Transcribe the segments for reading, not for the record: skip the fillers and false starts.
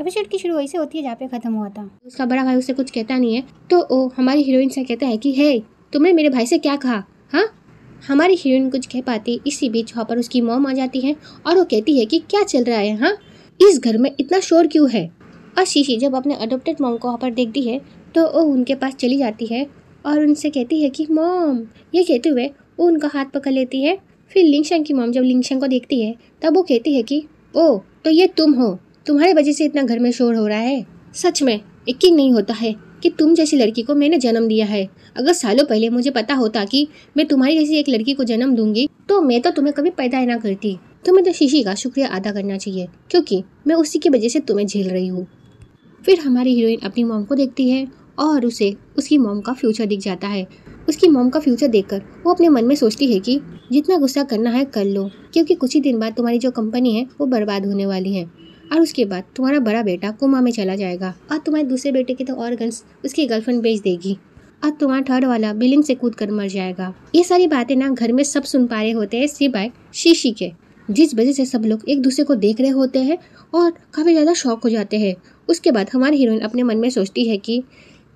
Episode की शुरू वैसे होती है जहाँ पे खत्म हुआ था। उसका बड़ा भाई उससे कुछ कहता नहीं है तो वो हमारी हीरोइन से कहता है कि हे तुमने मेरे भाई से क्या कहा। हाँ, हमारी हीरोइन कुछ कह पाती, इसी बीच वहाँ पर उसकी मॉम आ जाती है और वो कहती है कि क्या चल रहा है, हाँ इस घर में इतना शोर क्यों है। और शीशी जब अपने अडोप्टेड मॉम को वहाँ पर देखती है तो वो उनके पास चली जाती है और उनसे कहती है कि मॉम, ये कहते हुए वो उनका हाथ पकड़ लेती है। फिर लिंगशंग की मॉम जब लिंगशंग को देखती है तब वो कहती है कि ओ तो ये तुम हो, तुम्हारी वजह से इतना घर में शोर हो रहा है। सच में यकीन नहीं होता है कि तुम जैसी लड़की को मैंने जन्म दिया है। अगर सालों पहले मुझे पता होता कि मैं तुम्हारी जैसी एक लड़की को जन्म दूंगी तो मैं तो तुम्हें कभी पैदा ही ना करती। तुम्हें तो शीशी का शुक्रिया अदा करना चाहिए क्योंकि मैं उसी की वजह से तुम्हें झेल रही हूँ। फिर हमारी हीरोइन अपनी मॉम को देखती है और उसे उसकी मॉम का फ्यूचर दिख जाता है। उसकी मॉम का फ्यूचर देखकर वो अपने मन में सोचती है कि जितना गुस्सा करना है कर लो, क्योंकि कुछ ही दिन बाद तुम्हारी जो कंपनी है वो बर्बाद होने वाली है और उसके बाद तुम्हारा बड़ा बेटा कोमा में चला जाएगा और तुम्हारे दूसरे बेटे के तो ऑर्गन्स उसकी गर्लफ्रेंड बेच देगी और तुम्हारा थर्ड वाला बिल्डिंग से कूद कर मर जाएगा। ये सारी बातें ना घर में सब सुन पा रहे होते हैं सिवाय शीशी के, जिस वजह से सब लोग एक दूसरे को देख रहे होते हैं और काफ़ी ज़्यादा शॉक हो जाते हैं। उसके बाद हमारी हीरोइन अपने मन में सोचती है कि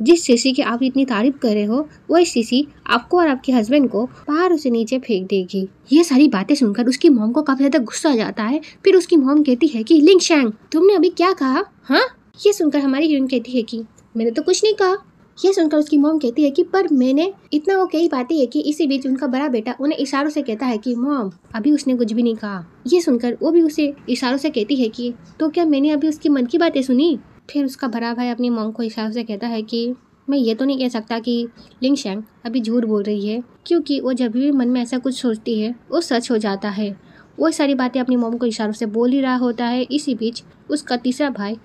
जिस शीशी की आप इतनी तारीफ कर रहे हो वही शीशी आपको और आपके हस्बैंड को पहाड़ों से नीचे फेंक देगी। ये सारी बातें सुनकर उसकी मॉम को काफी ज्यादा गुस्सा आ जाता है। फिर उसकी मॉम कहती है कि लिंगशंग तुमने अभी क्या कहा। हाँ, ये सुनकर हमारी हीरोइन कहती है कि मैंने तो कुछ नहीं कहा। ये सुनकर उसकी मॉम कहती है कि पर मैंने इतना वो कही बातें है कि इसी बीच उनका बड़ा बेटा उन्हें इशारों से कहता है कि मॉम अभी उसने कुछ भी नहीं कहा। ये सुनकर वो भी उसे इशारों से कहती है कि तो क्या मैंने अभी उसकी मन की बातें सुनी। फिर उसका बड़ा भाई अपनी मॉम को इशारों से कहता है कि मैं ये तो नहीं कह सकता कि लिंगशंग अभी झूठ बोल रही है, क्योंकि वो जब भी मन में ऐसा कुछ सोचती है वो सच हो जाता है। वो सारी बातें अपनी मॉम को इशारों से बोल ही रहा होता है। इसी बीच उसका तीसरा भाई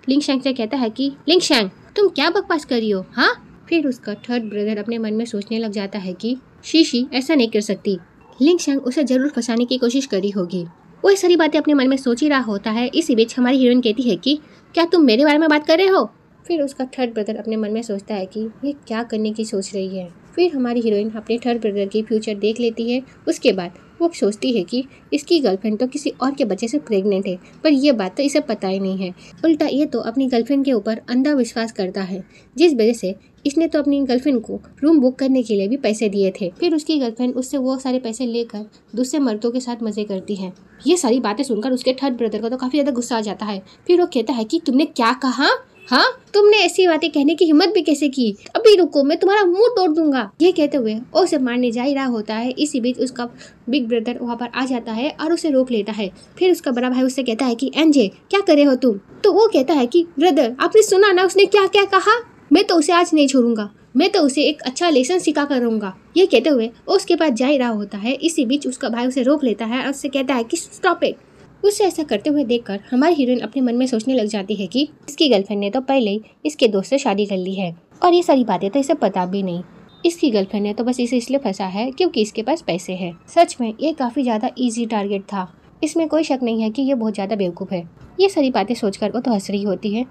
लिंगशंग से कहता है कि लिंगशंग तुम क्या बकवास कर रही हो। हाँ, फिर उसका थर्ड ब्रदर अपने मन में सोचने लग जाता है कि शीशी ऐसा नहीं कर सकती, लिंगशंग उसे जरूर फंसाने की कोशिश करी होगी। वो ये सारी बातें अपने मन में सोच ही रहा होता है। इसी बीच हमारी हीरोइन कहती है कि क्या तुम मेरे बारे में बात कर रहे हो। फिर उसका थर्ड ब्रदर अपने मन में सोचता है कि ये क्या करने की सोच रही है। फिर हमारी हीरोइन अपने थर्ड ब्रदर की फ्यूचर देख लेती है। उसके बाद वो सोचती है कि इसकी गर्लफ्रेंड तो किसी और के बच्चे से प्रेग्नेंट है, पर यह बात तो इसे पता ही नहीं है। उल्टा ये तो अपनी गर्लफ्रेंड के ऊपर अंधा विश्वास करता है, जिस वजह से इसने तो अपनी गर्लफ्रेंड को रूम बुक करने के लिए भी पैसे दिए थे। फिर उसकी गर्लफ्रेंड उससे वो सारे पैसे लेकर दूसरे मर्दों के साथ मजे करती है। ये सारी बातें सुनकर उसके थर्ड ब्रदर को तो काफी ज्यादा गुस्सा आ जाता है। फिर वो कहता है कि तुमने क्या कहा। हाँ, तुमने ऐसी बातें कहने की हिम्मत भी कैसे की। अभी रुको, मैं तुम्हारा मुंह तोड़ दूंगा। ये कहते हुए वो उसे मारने जा ही रहा होता है। इसी बीच उसका बिग ब्रदर वहाँ पर आ जाता है और उसे रोक लेता है। फिर उसका बड़ा भाई उससे कहता है कि एनजे क्या कर रहे हो तुम। तो वो कहता है कि ब्रदर आपने सुना ना उसने क्या क्या कहा, मैं तो उसे आज नहीं छोड़ूंगा, मैं तो उसे एक अच्छा लेसन सिखा कर रहूंगा। ये कहते हुए उसके पास जा ही रहा होता है। इसी बीच उसका भाई उसे रोक लेता है और उससे कहता है कि स्टॉप इट। उसे ऐसा करते हुए देखकर हमारी हीरोइन अपने मन में सोचने लग जाती है कि इसकी गर्लफ्रेंड ने तो पहले ही इसके दोस्त से शादी कर ली है और ये सारी बातें तो इसे पता भी नहीं। इसकी गर्लफ्रेंड ने तो बस इसे इसलिए फंसा है क्योंकि इसके पास पैसे है। सच में ये काफी ज्यादा इजी टारगेट था, इसमें कोई शक नहीं है कि ये बहुत ज्यादा बेवकूफ है। ये सारी बातें सोचकर वो तो हंस रही होती है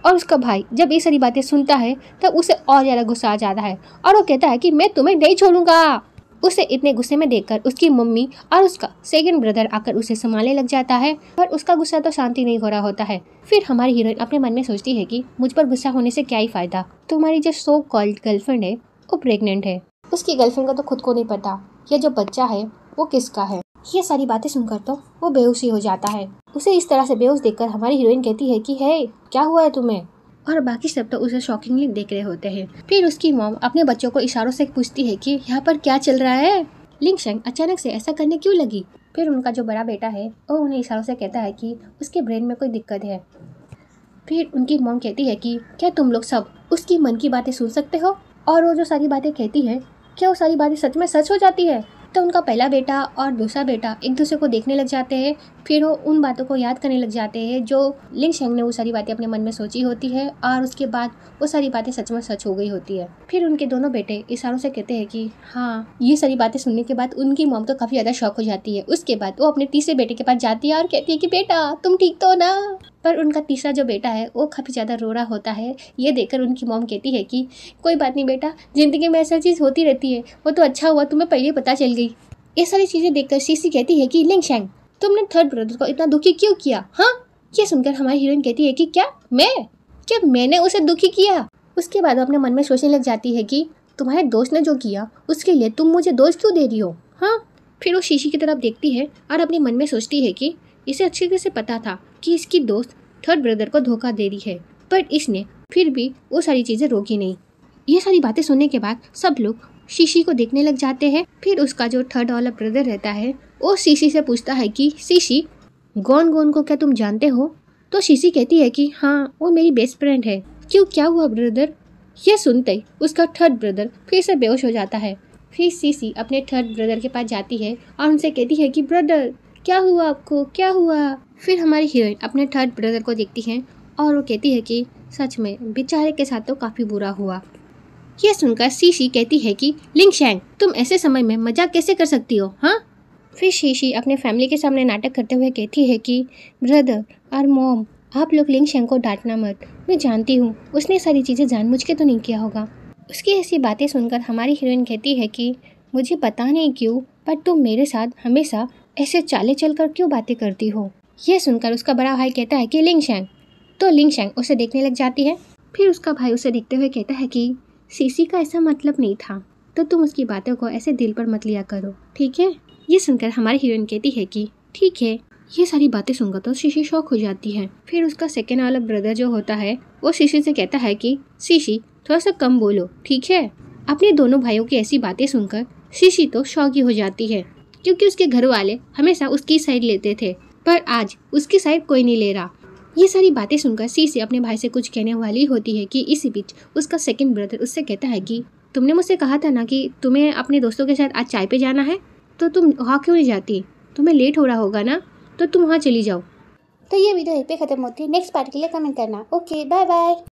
और उसका भाई जब ये सारी बातें सुनता है तब उसे और ज्यादा गुस्सा आ जाता है और वो कहता है कि मैं तुम्हें नहीं छोड़ूंगा। उसे इतने गुस्से में देखकर उसकी मम्मी और उसका सेकंड ब्रदर आकर उसे संभालने लग जाता है, पर उसका गुस्सा तो शांति नहीं हो रहा होता है। फिर हमारी हीरोइन अपने मन में सोचती है कि मुझ पर गुस्सा होने से क्या ही फायदा, तुम्हारी जो सो कॉल्ड गर्लफ्रेंड है वो प्रेग्नेंट है, उसकी गर्लफ्रेंड को तो खुद को नहीं पता ये जो बच्चा है वो किसका है। ये सारी बातें सुनकर तो वो बेहोश ही हो जाता है। उसे इस तरह से बेहोश देखकर हमारी हीरोइन कहती है कि हे क्या हुआ है तुम्हें, और बाकी सब तो उसे शॉकिंगली देख रहे होते हैं। फिर उसकी मॉम अपने बच्चों को इशारों से पूछती है कि यहाँ पर क्या चल रहा है, लिंगशंग अचानक से ऐसा करने क्यों लगी। फिर उनका जो बड़ा बेटा है वो उन्हें इशारों से कहता है कि उसके ब्रेन में कोई दिक्कत है। फिर उनकी मॉम कहती है कि क्या तुम लोग सब उसकी मन की बातें सुन सकते हो, और वो जो सारी बातें कहती है क्या वो सारी बातें सच में सच हो जाती है। तो उनका पहला बेटा और दूसरा बेटा एक दूसरे को देखने लग जाते हैं। फिर वो उन बातों को याद करने लग जाते हैं जो लिंगशंग ने वो सारी बातें अपने मन में सोची होती है और उसके बाद वो सारी बातें सच में सच हो गई होती है। फिर उनके दोनों बेटे इशारों से कहते हैं कि हाँ। ये सारी बातें सुनने के बाद उनकी मॉम तो काफी ज्यादा शॉक हो जाती है। उसके बाद वो अपने तीसरे बेटे के पास जाती है और कहती है कि बेटा तुम ठीक तो ना। पर उनका तीसरा जो बेटा है वो काफी ज्यादा रो रहा होता है। ये देखकर उनकी मॉम कहती है कि कोई बात नहीं बेटा, जिंदगी में ऐसा चीज होती रहती है, वो तो अच्छा हुआ तुम्हें पहले पता चल गई। ये सारी चीजें देखकर शीशी कहती है कि लिंगशंग तुमने थर्ड ब्रदर को इतना दुखी क्यों किया। हाँ, ये सुनकर हमारी हीरोइन कहती है कि क्या मैंने उसे दुखी किया। उसके बाद वो अपने मन में सोचने लग जाती है कि तुम्हारे दोस्त ने जो किया उसके लिए तुम मुझे दोष क्यों दे रही हो। हाँ, फिर वो शीशी की तरफ देखती है और अपने मन में सोचती है कि इसे अच्छी तरह से पता था कि इसकी दोस्त थर्ड ब्रदर को धोखा दे रही है, पर इसने फिर भी वो सारी चीज़ें रोकी नहीं। ये सारी बातें सुनने के बाद सब लोग शीशी को देखने लग जाते हैं। फिर उसका जो थर्ड वाला ब्रदर रहता है वो शीशी से पूछता है कि शीशी, गॉन गोन को क्या तुम जानते हो? तो शीशी कहती है कि हाँ, वो मेरी बेस्ट फ्रेंड है। क्यों, क्या हुआ ब्रदर? यह सुनते ही उसका थर्ड ब्रदर फिर से बेहोश हो जाता है। फिर शीशी अपने थर्ड ब्रदर के पास जाती है और उनसे कहती है कि ब्रदर, क्या हुआ आपको, क्या हुआ? फिर हमारी हीरोइन अपने थर्ड ब्रदर को देखती है और वो कहती है कि सच में बेचारे के साथ तो काफ़ी बुरा हुआ। यह सुनकर शीशी कहती है कि लिंगशैंग, तुम ऐसे समय में मजाक कैसे कर सकती हो? हाँ। फिर शीशी अपने फैमिली के सामने नाटक करते हुए कहती है कि ब्रदर और मॉम, आप लोग लिंगशैंग को डांटना मत। मैं जानती हूँ उसने सारी चीज़ें जानबूझ के तो नहीं किया होगा। उसकी ऐसी बातें सुनकर हमारी हीरोइन कहती है कि मुझे पता नहीं क्यों, पर तुम मेरे साथ हमेशा ऐसे चाले चलकर क्यों बातें करती हो। यह सुनकर उसका बड़ा भाई कहता है कि लिंगशैंग। तो लिंगशैंग उसे देखने लग जाती है। फिर उसका भाई उसे देखते हुए कहता है कि शीशी का ऐसा मतलब नहीं था, तो तुम उसकी बातों को ऐसे दिल पर मत लिया करो, ठीक है? ये सुनकर हमारी हीरोइन कहती है कि ठीक है। ये सारी बातें सुनकर तो शीशी शॉक हो जाती है। फिर उसका सेकेंड वाला ब्रदर जो होता है वो शीशी से कहता है कि शीशी, थोड़ा सा कम बोलो, ठीक है? अपने दोनों भाइयों की ऐसी बातें सुनकर शीशी तो शॉक ही हो जाती है, क्योंकि उसके घर वाले हमेशा उसकी साइड लेते थे, पर आज उसकी साइड कोई नहीं ले रहा। ये सारी बातें सुनकर शीशी अपने भाई से कुछ कहने वाली होती है कि इसी बीच उसका सेकंड ब्रदर उससे कहता है कि तुमने मुझसे कहा था ना कि तुम्हें अपने दोस्तों के साथ आज चाय पे जाना है, तो तुम वहाँ क्यों नहीं जाती? तुम्हें लेट हो रहा होगा ना, तो तुम वहाँ चली जाओ। तो ये वीडियो यहीं पे खत्म होती है। नेक्स्ट पार्ट के लिए कमेंट करना। Okay, bye bye.